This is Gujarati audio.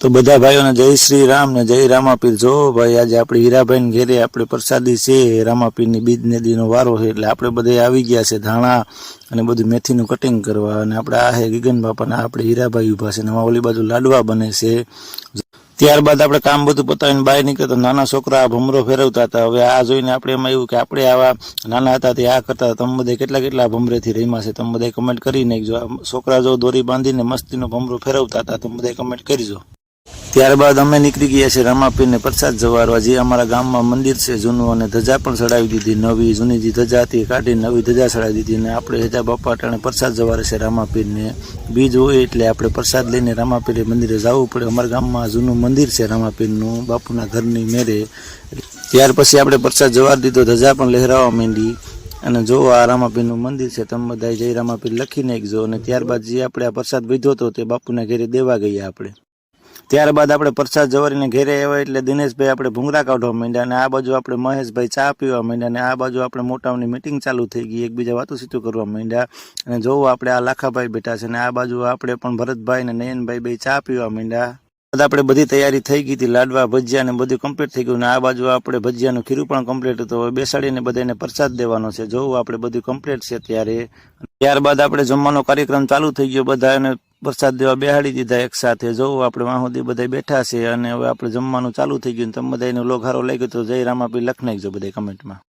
તો બધા ભાઈઓને જય શ્રી રામ ને જય રામાપીર। જો ભાઈ આજે આપણે હીરાભાઈ ઘેરે આપણે પ્રસાદી છે રામાપીરની બીજ નદીનો વારો છે એટલે આપણે બધા આવી ગયા છે ધાણા અને બધું મેથીનું કટિંગ કરવા। અને આપણે આ હે ગગન બાપાના આપણે હીરાભાઈ ઊભા છે ને ઓલી બાજુ લાડવા બને છે। ત્યારબાદ આપણે કામ બધું પતાવીને બહાર નીકળતા નાના છોકરા ભમરો ફેરવતા હતા। હવે આ જોઈને આપણે એમાં એવું કે આપણે આવા નાના હતા તે આ કરતા હતા। તમે બધા કેટલા કેટલા ભમરેથી રમ્યા છે તમે બધા કમેન્ટ કરી નાખજો। છોકરા જો દોરી બાંધીને મસ્તીનો ભમરો ફેરવતા હતા તમે બધા કમેન્ટ કરજો। ત્યારબાદ અમે નીકળી ગયા છે રામાપીરને પ્રસાદ જવારવા। જે અમારા ગામમાં મંદિર છે જૂનું અને ધજા પણ ચડાવી દીધી નવી। જૂની જે ધજા હતી કાઢીને નવી ધજા ચડાવી દીધી અને આપણે હેજા બાપા ટાણે પ્રસાદ જવારે છે રામાપીરને। બીજ હોય એટલે આપણે પ્રસાદ લઈને રામાપીર મંદિરે જવું પડે। અમારા ગામમાં જૂનું મંદિર છે રામાપીરનું બાપુના ઘરની મેરે। ત્યાર પછી આપણે પ્રસાદ જવાર દીધો ધજા પણ લહેરાવા માંડી। અને જો આ રામાપીરનું મંદિર છે તમે બધા જય રામાપીર લખી નાખજો। અને ત્યારબાદ જે આપણે આ પ્રસાદ વિધો હતો તે બાપુના ઘરે દેવા ગયા આપણે। ત્યારબાદ આપણે પ્રસાદ જવારીને ઘેરે આવ્યા એટલે દિનેશભાઈ આપણે ભૂંગળા કાઢવા માંડ્યા અને આ બાજુ આપણે મહેશભાઈ ચા પીવા માંડ્યા અને આ બાજુ આપણે મોટાઓની મીટિંગ ચાલુ થઈ ગઈ એકબીજા વાતું કરવા માંડ્યા। અને જોવું આપણે આ લાખાભાઈ બેઠા છે અને આ બાજુ આપણે પણ ભરતભાઈ અને નયનભાઈ બે ચા પીવા માંડ્યા। આપણે બધી તૈયારી થઈ ગઈ હતી લાડવા ભજીયા ને બધું કમ્પ્લીટ થઈ ગયું ને આ બાજુ આપણે ભજીયાનું ખીરું પણ કમ્પ્લીટ હતું। હવે બેસાડીને બધાને પ્રસાદ દેવાનો છે જોવું આપણે બધું કમ્પ્લીટ છે ત્યારબાદ આપણે જમવાનો કાર્યક્રમ ચાલુ થઈ ગયો। બધાને પ્રસાદ દેવા બેહાડી દીધા એક સાથે। જોવું આપણે વાહ સુધી બધા બેઠા છે અને હવે આપણે જમવાનું ચાલુ થઈ ગયું। તમે બધાને લોગ હારો લાગ્યો તો જય રામાપીર લખી નાખજો બધા કમેન્ટમાં।